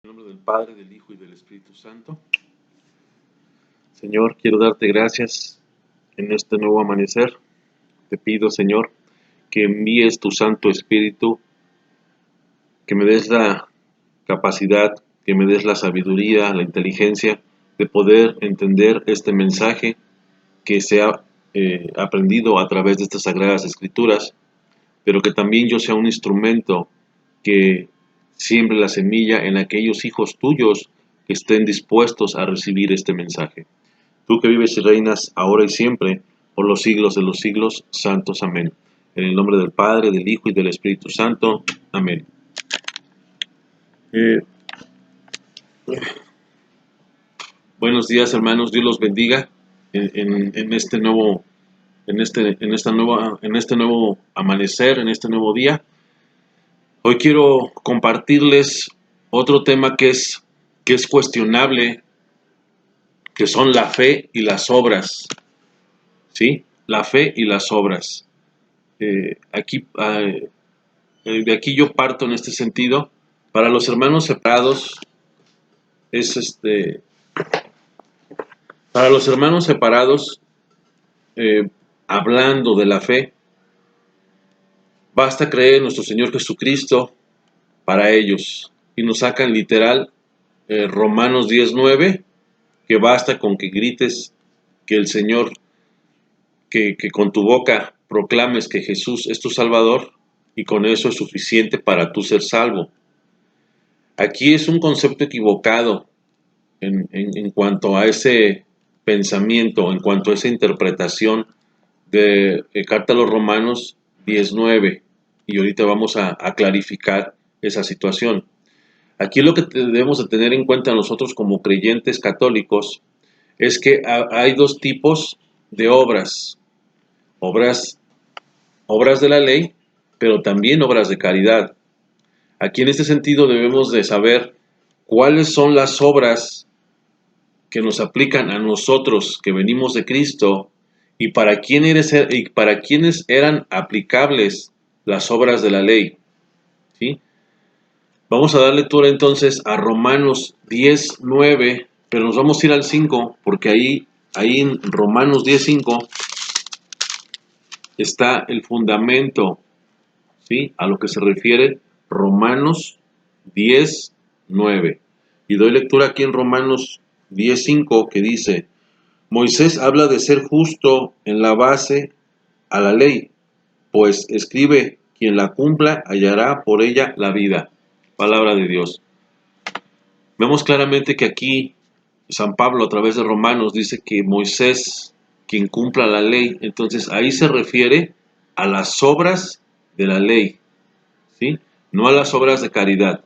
En nombre del Padre, del Hijo y del Espíritu Santo. Señor, quiero darte gracias en este nuevo amanecer. Te pido, Señor, que envíes tu Santo Espíritu, que me des la capacidad, que me des la sabiduría, la inteligencia de poder entender este mensaje que se ha aprendido a través de estas Sagradas Escrituras, pero que también yo sea un instrumento que siembre la semilla en aquellos hijos tuyos que estén dispuestos a recibir este mensaje. Tú que vives y reinas ahora y siempre, por los siglos de los siglos, santos. Amén. En el nombre del Padre, del Hijo y del Espíritu Santo. Amén. Buenos días, hermanos. Dios los bendiga en este nuevo amanecer, en este nuevo día. Hoy quiero compartirles otro tema que es cuestionable, que son la fe y las obras. ¿Sí? La fe y las obras. De aquí yo parto en este sentido. Para los hermanos separados, para los hermanos separados, hablando de la fe, basta creer en nuestro Señor Jesucristo para ellos. Y nos sacan literal Romanos 10:9, que basta con que grites que el Señor, que con tu boca proclames que Jesús es tu Salvador, y con eso es suficiente para tú ser salvo. Aquí es un concepto equivocado en cuanto a ese pensamiento, en cuanto a esa interpretación de Carta a los Romanos 10:9, y ahorita vamos a clarificar esa situación. Aquí lo que debemos de tener en cuenta nosotros como creyentes católicos es que hay dos tipos de obras de la ley, pero también obras de caridad. Aquí en este sentido debemos de saber cuáles son las obras que nos aplican a nosotros que venimos de Cristo y para quiénes eran aplicables las obras de la ley. ¿Sí? Vamos a dar lectura entonces a Romanos 10:9, pero nos vamos a ir al 5, porque ahí en Romanos 10:5 está el fundamento, ¿sí?, a lo que se refiere Romanos 10:9. Y doy lectura aquí en Romanos 10:5, que dice: Moisés habla de ser justo en la base a la ley, pues escribe: quien la cumpla hallará por ella la vida. Palabra de Dios. Vemos claramente que aquí San Pablo, a través de Romanos, dice que Moisés, quien cumpla la ley. Entonces ahí se refiere a las obras de la ley, ¿sí?, no a las obras de caridad.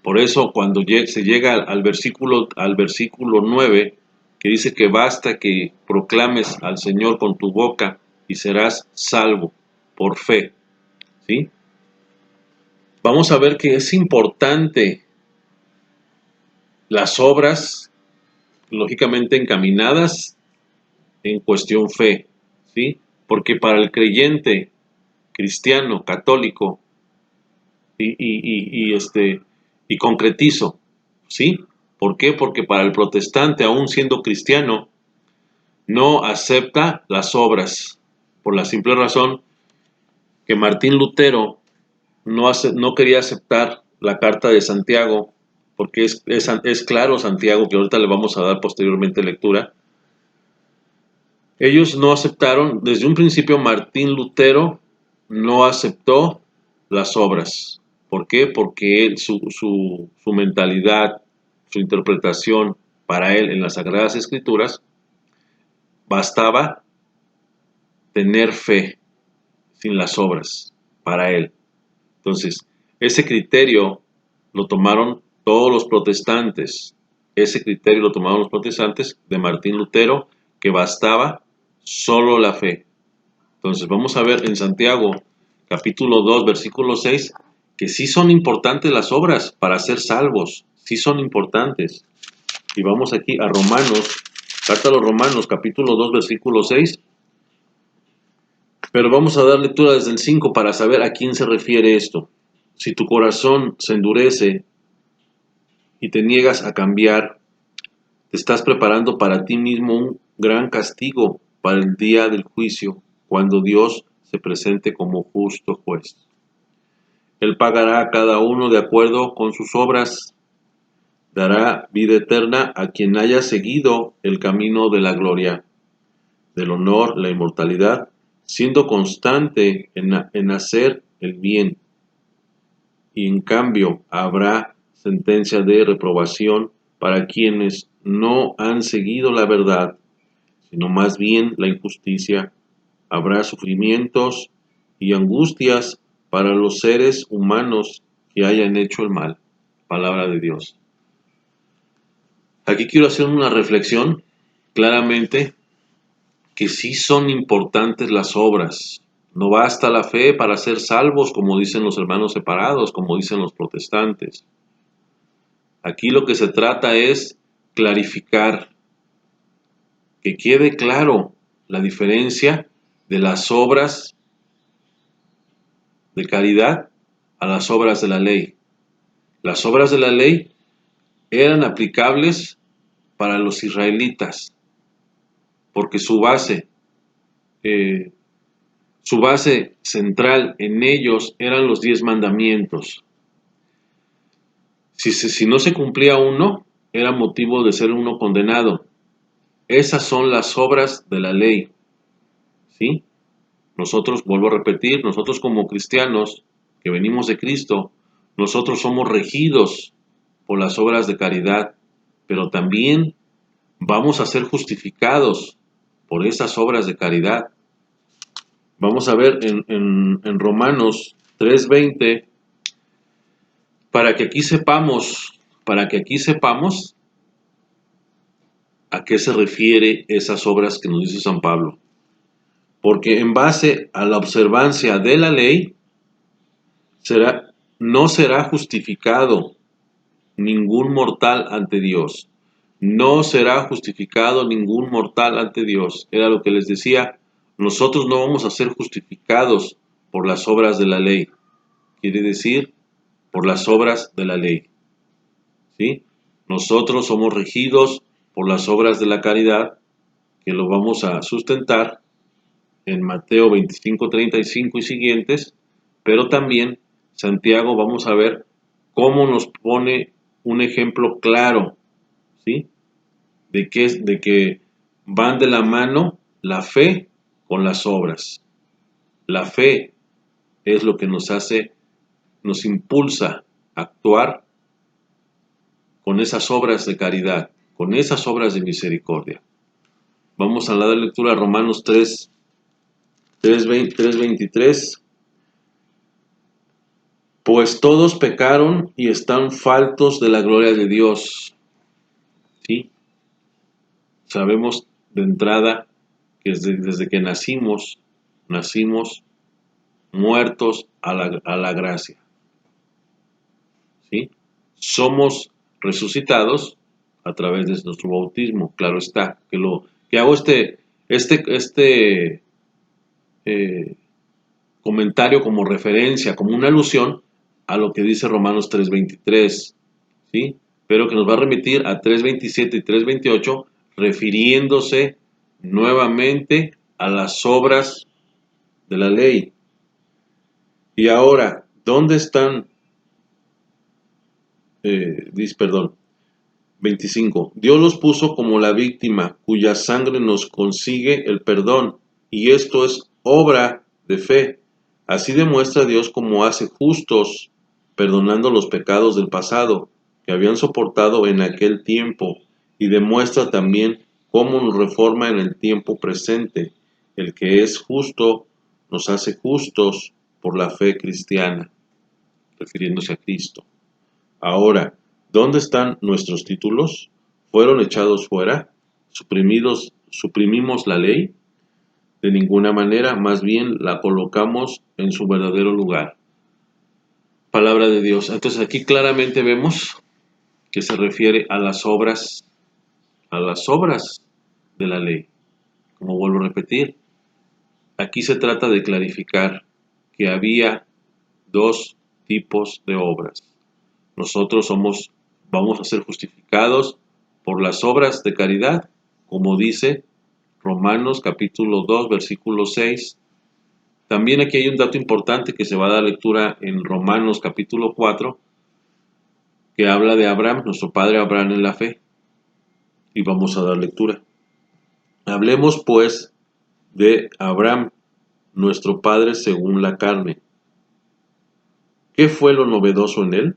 Por eso cuando se llega al versículo 9, que dice que basta que proclames al Señor con tu boca y serás salvo por fe, ¿sí? Vamos a ver que es importante las obras, lógicamente encaminadas en cuestión fe, ¿sí? Porque para el creyente cristiano, católico, y concretizo, ¿sí? ¿Por qué? Porque para el protestante, aún siendo cristiano, no acepta las obras, por la simple razón que Martín Lutero no quería aceptar la carta de Santiago, porque es claro Santiago, que ahorita le vamos a dar posteriormente lectura. Ellos no aceptaron, desde un principio Martín Lutero no aceptó las obras. ¿Por qué? Porque su mentalidad, su interpretación para él en las Sagradas Escrituras, bastaba tener fe sin las obras para él. Entonces, ese criterio lo tomaron todos los protestantes. Ese criterio lo tomaron los protestantes de Martín Lutero, que bastaba solo la fe. Entonces, vamos a ver en Santiago, capítulo 2, versículo 6, que sí son importantes las obras para ser salvos. Sí son importantes. Y vamos aquí a Romanos, carta a los Romanos, capítulo 2, versículo 6. Pero vamos a dar lectura desde el 5 para saber a quién se refiere esto. Si tu corazón se endurece y te niegas a cambiar, te estás preparando para ti mismo un gran castigo para el día del juicio, cuando Dios se presente como justo juez. Él pagará a cada uno de acuerdo con sus obras, dará vida eterna a quien haya seguido el camino de la gloria, del honor, la inmortalidad, siendo constante en hacer el bien. Y en cambio habrá sentencia de reprobación para quienes no han seguido la verdad, sino más bien la injusticia. Habrá sufrimientos y angustias para los seres humanos que hayan hecho el mal. Palabra de Dios. Aquí quiero hacer una reflexión claramente que sí son importantes las obras. No basta la fe para ser salvos, como dicen los hermanos separados, como dicen los protestantes. Aquí lo que se trata es clarificar, que quede claro la diferencia de las obras de caridad a las obras de la ley. Las obras de la ley eran aplicables para los israelitas, porque su base central en ellos eran los 10 mandamientos. Si no se cumplía uno, era motivo de ser uno condenado. Esas son las obras de la ley, ¿sí? Nosotros, vuelvo a repetir, nosotros como cristianos que venimos de Cristo, nosotros somos regidos por las obras de caridad, pero también vamos a ser justificados por esas obras de caridad. Vamos a ver en Romanos 3:20, para que aquí sepamos a qué se refiere esas obras que nos dice San Pablo. Porque en base a la observancia de la ley, no será justificado ningún mortal ante Dios. No será justificado ningún mortal ante Dios. Era lo que les decía. Nosotros no vamos a ser justificados por las obras de la ley. Quiere decir, por las obras de la ley. ¿Sí? Nosotros somos regidos por las obras de la caridad, que lo vamos a sustentar en Mateo 25:35 y siguientes, pero también Santiago vamos a ver cómo nos pone un ejemplo claro, ¿sí? De que van de la mano la fe con las obras. La fe es lo que nos impulsa a actuar con esas obras de caridad, con esas obras de misericordia. Vamos a la lectura de Romanos 3:23. Pues todos pecaron y están faltos de la gloria de Dios. ¿Sí? Sabemos de entrada que desde que nacimos muertos a la gracia. ¿Sí? Somos resucitados a través de nuestro bautismo. Claro está, que hago este comentario como referencia, como una alusión a lo que dice Romanos 3:23, ¿sí? Pero que nos va a remitir a 3:27 y 3:28, refiriéndose nuevamente a las obras de la ley. Y ahora, ¿dónde están? 25. Dios los puso como la víctima, cuya sangre nos consigue el perdón, y esto es obra de fe. Así demuestra Dios cómo hace justos, perdonando los pecados del pasado, que habían soportado en aquel tiempo, y demuestra también cómo nos reforma en el tiempo presente. El que es justo nos hace justos por la fe cristiana, refiriéndose a Cristo. Ahora, ¿dónde están nuestros títulos? ¿Fueron echados fuera? ¿Suprimimos la ley? De ninguna manera, más bien la colocamos en su verdadero lugar. Palabra de Dios. Entonces aquí claramente vemos que se refiere a las obras de la ley. Como vuelvo a repetir, aquí se trata de clarificar que había dos tipos de obras. Nosotros somos vamos a ser justificados por las obras de caridad, como dice Romanos capítulo 2, versículo 6. También aquí hay un dato importante que se va a dar lectura en Romanos capítulo 4, que habla de Abraham, nuestro padre Abraham en la fe, y vamos a dar lectura. Hablemos pues de Abraham, nuestro padre según la carne. ¿Qué fue lo novedoso en él?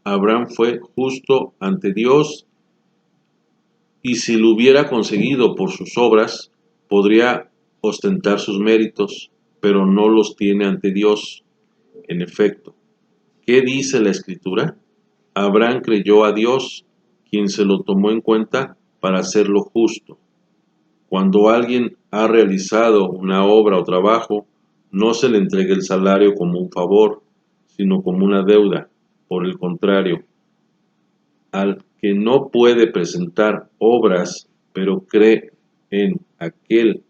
Abraham fue justo ante Dios, y si lo hubiera conseguido por sus obras, podría ostentar sus méritos, pero no los tiene ante Dios. En efecto, ¿qué dice la Escritura? Abraham creyó a Dios, quien se lo tomó en cuenta para hacerlo justo. Cuando alguien ha realizado una obra o trabajo, no se le entrega el salario como un favor, sino como una deuda. Por el contrario, al que no puede presentar obras, pero cree en aquel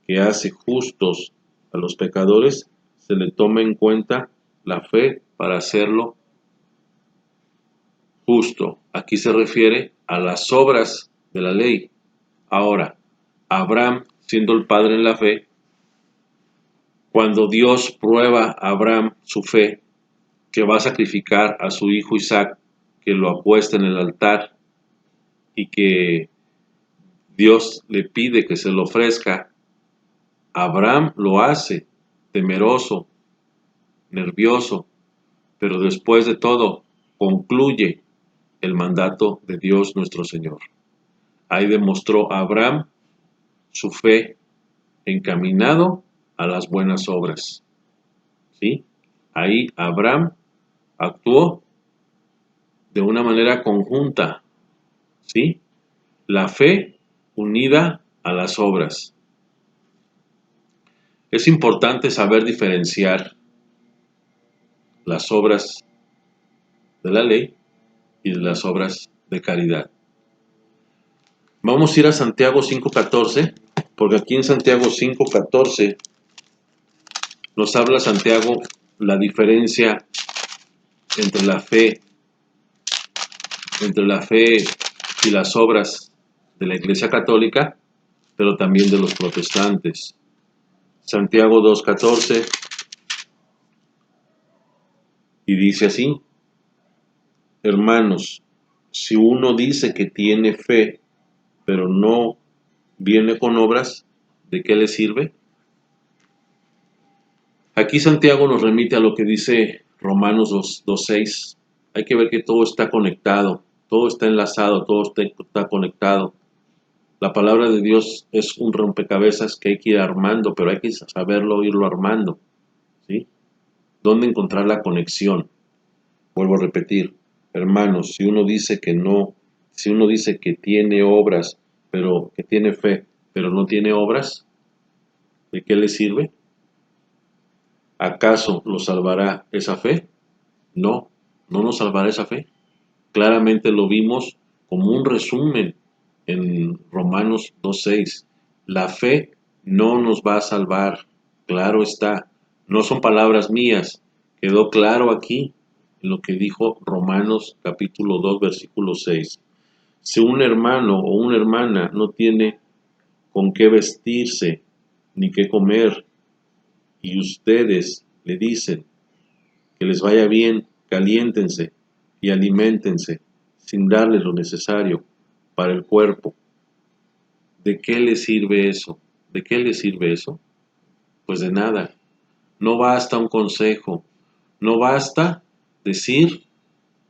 que hace justos a los pecadores, se le toma en cuenta la fe para hacerlo justo. Aquí se refiere a las obras de la ley. Ahora, Abraham, siendo el padre en la fe, cuando Dios prueba a Abraham su fe, que va a sacrificar a su hijo Isaac, que lo apuesta en el altar y que Dios le pide que se lo ofrezca, Abraham lo hace temeroso, nervioso, pero después de todo concluye el mandato de Dios nuestro Señor. Ahí demostró Abraham su fe encaminado a las buenas obras. ¿Sí? Ahí Abraham actuó de una manera conjunta. ¿Sí? La fe unida a las obras. Es importante saber diferenciar las obras de la ley y de las obras de caridad. Vamos a ir a Santiago 5:14, porque aquí en Santiago 5:14 nos habla Santiago la diferencia entre la fe y las obras de la Iglesia Católica, pero también de los protestantes. Santiago 2:14 y dice así: hermanos, si uno dice que tiene fe, pero no viene con obras, ¿de qué le sirve? Aquí Santiago nos remite a lo que dice Romanos 2:6. Hay que ver que todo está conectado, todo está enlazado, todo está conectado. La palabra de Dios es un rompecabezas que hay que ir armando, pero hay que saberlo irlo armando. ¿Sí? ¿Dónde encontrar la conexión? Vuelvo a repetir, hermanos, si uno dice que tiene obras, pero que tiene fe, pero no tiene obras, ¿de qué le sirve? ¿Acaso lo salvará esa fe? No, no nos salvará esa fe. Claramente lo vimos como un resumen en Romanos 2:6. La fe no nos va a salvar, claro está. No son palabras mías, quedó claro aquí en lo que dijo Romanos capítulo 2, versículo 6. Si un hermano o una hermana no tiene con qué vestirse ni qué comer, y ustedes le dicen que les vaya bien, caliéntense y aliméntense sin darles lo necesario para el cuerpo, ¿de qué les sirve eso? ¿De qué les sirve eso? Pues de nada. No basta un consejo, no basta decir,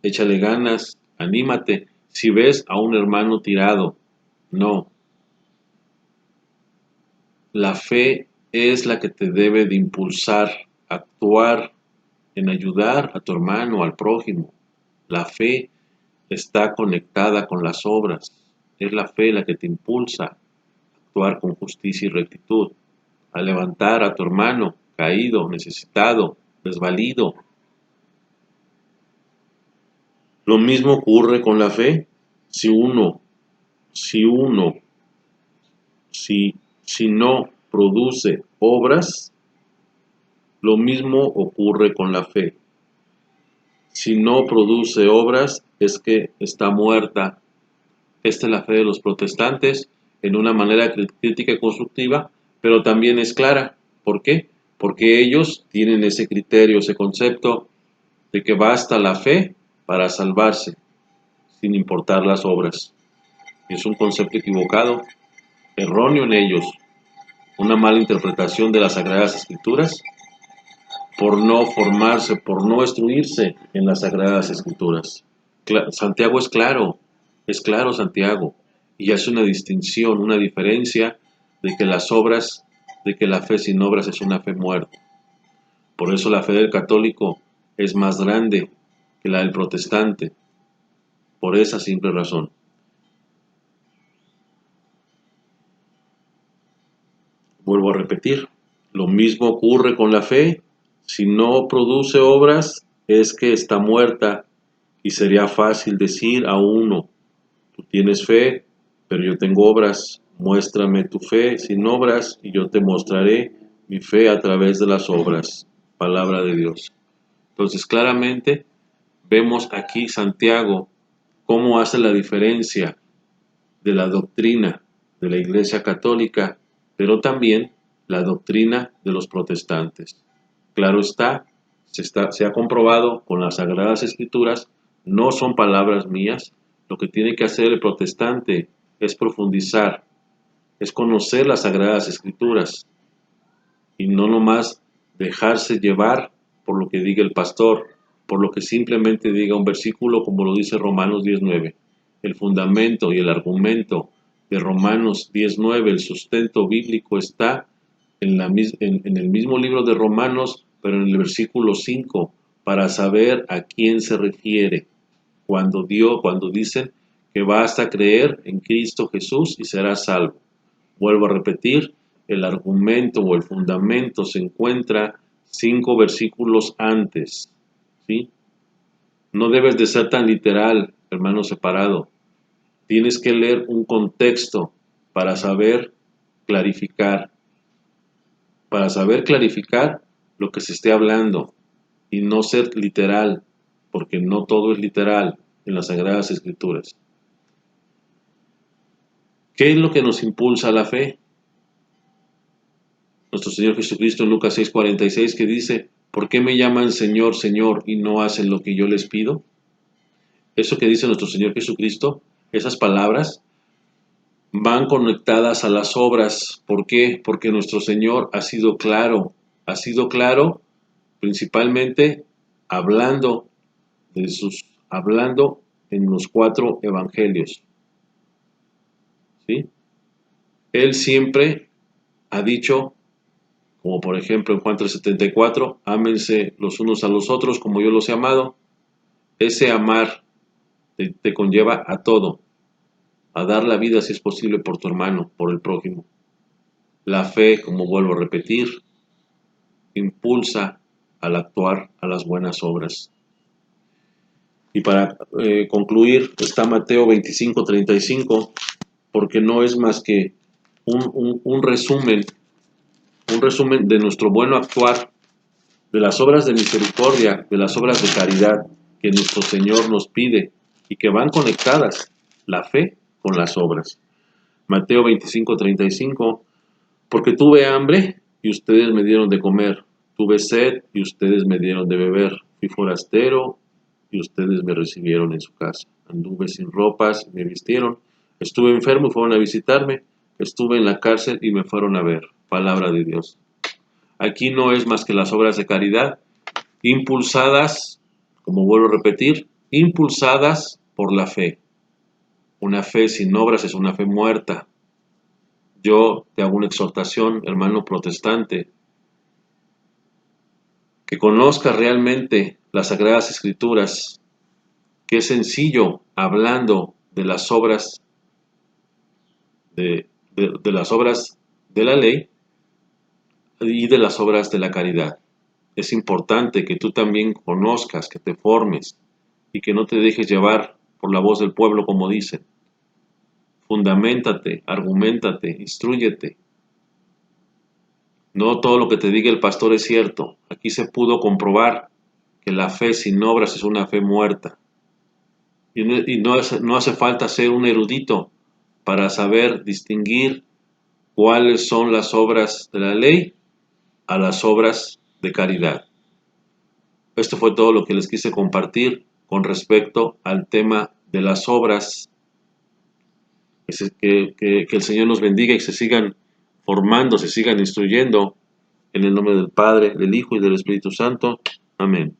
échale ganas, anímate, si ves a un hermano tirado. No. La fe es la que te debe de impulsar a actuar en ayudar a tu hermano, al prójimo. La fe está conectada con las obras. Es la fe la que te impulsa a actuar con justicia y rectitud, a levantar a tu hermano caído, necesitado, desvalido. Lo mismo ocurre con la fe. Si no produce obras, lo mismo ocurre con la fe. si no produce obras, es que está muerta. Esta es la fe de los protestantes en una manera crítica y constructiva, pero también es clara. ¿Por qué? Porque ellos tienen ese criterio, ese concepto de que basta la fe para salvarse, sin importar las obras. Es un concepto equivocado, erróneo en ellos, una mala interpretación de las Sagradas Escrituras por no formarse, por no instruirse en las Sagradas Escrituras. Santiago es claro Santiago, y hace una distinción, una diferencia de que las obras, de que la fe sin obras es una fe muerta. Por eso la fe del católico es más grande que la del protestante, por esa simple razón. Vuelvo a repetir, lo mismo ocurre con la fe. Si no produce obras, es que está muerta, y sería fácil decir a uno: tú tienes fe, pero yo tengo obras. Muéstrame tu fe sin obras y yo te mostraré mi fe a través de las obras. Palabra de Dios. Entonces, claramente vemos aquí Santiago cómo hace la diferencia de la doctrina de la Iglesia Católica, pero también la doctrina de los protestantes. Claro está, se ha comprobado con las Sagradas Escrituras, no son palabras mías. Lo que tiene que hacer el protestante es profundizar, es conocer las Sagradas Escrituras y no nomás dejarse llevar por lo que diga el pastor, por lo que simplemente diga un versículo como lo dice Romanos 19. El fundamento y el argumento de Romanos 19, el sustento bíblico está en el mismo libro de Romanos, pero en el versículo 5, para saber a quién se refiere cuando dicen que basta creer en Cristo Jesús y serás salvo. Vuelvo a repetir, el argumento o el fundamento se encuentra 5 versículos antes, ¿sí? No debes de ser tan literal, hermano separado. Tienes que leer un contexto para saber clarificar, lo que se esté hablando y no ser literal, porque no todo es literal en las Sagradas Escrituras. ¿Qué es lo que nos impulsa a la fe? Nuestro Señor Jesucristo en Lucas 6:46 que dice: ¿por qué me llaman Señor, Señor y no hacen lo que yo les pido? Eso que dice nuestro Señor Jesucristo, esas palabras van conectadas a las obras. ¿Por qué? Porque nuestro Señor ha sido claro principalmente hablando hablando en los 4 evangelios, ¿sí? Él siempre ha dicho, como por ejemplo en Juan 3:74, ámense los unos a los otros como yo los he amado. Ese amar te conlleva a todo, a dar la vida si es posible por tu hermano, por el prójimo. La fe, como vuelvo a repetir, impulsa al actuar a las buenas obras. Y para concluir, está Mateo 25:35, porque no es más que un resumen de nuestro bueno actuar, de las obras de misericordia, de las obras de caridad que nuestro Señor nos pide y que van conectadas la fe con las obras. Mateo 25:35, porque tuve hambre y ustedes me dieron de comer, tuve sed y ustedes me dieron de beber, fui forastero y ustedes me recibieron en su casa, anduve sin ropas y me vistieron, estuve enfermo y fueron a visitarme, estuve en la cárcel y me fueron a ver. Palabra de Dios. Aquí no es más que las obras de caridad, impulsadas, como vuelvo a repetir, impulsadas por la fe. Una fe sin obras es una fe muerta. Yo te hago una exhortación, hermano protestante, que conozcas realmente las Sagradas Escrituras, que es sencillo hablando de las obras de las obras de la ley y de las obras de la caridad. Es importante que tú también conozcas, que te formes y que no te dejes llevar por la voz del pueblo, como dicen. Fundamentate, argumentate, instrúyete. No todo lo que te diga el pastor es cierto. Aquí se pudo comprobar que la fe sin obras es una fe muerta. No hace falta ser un erudito para saber distinguir cuáles son las obras de la ley a las obras de caridad. Esto fue todo lo que les quise compartir con respecto al tema de las obras. Que el Señor nos bendiga y se sigan formando, se sigan instruyendo en el nombre del Padre, del Hijo y del Espíritu Santo. Amén.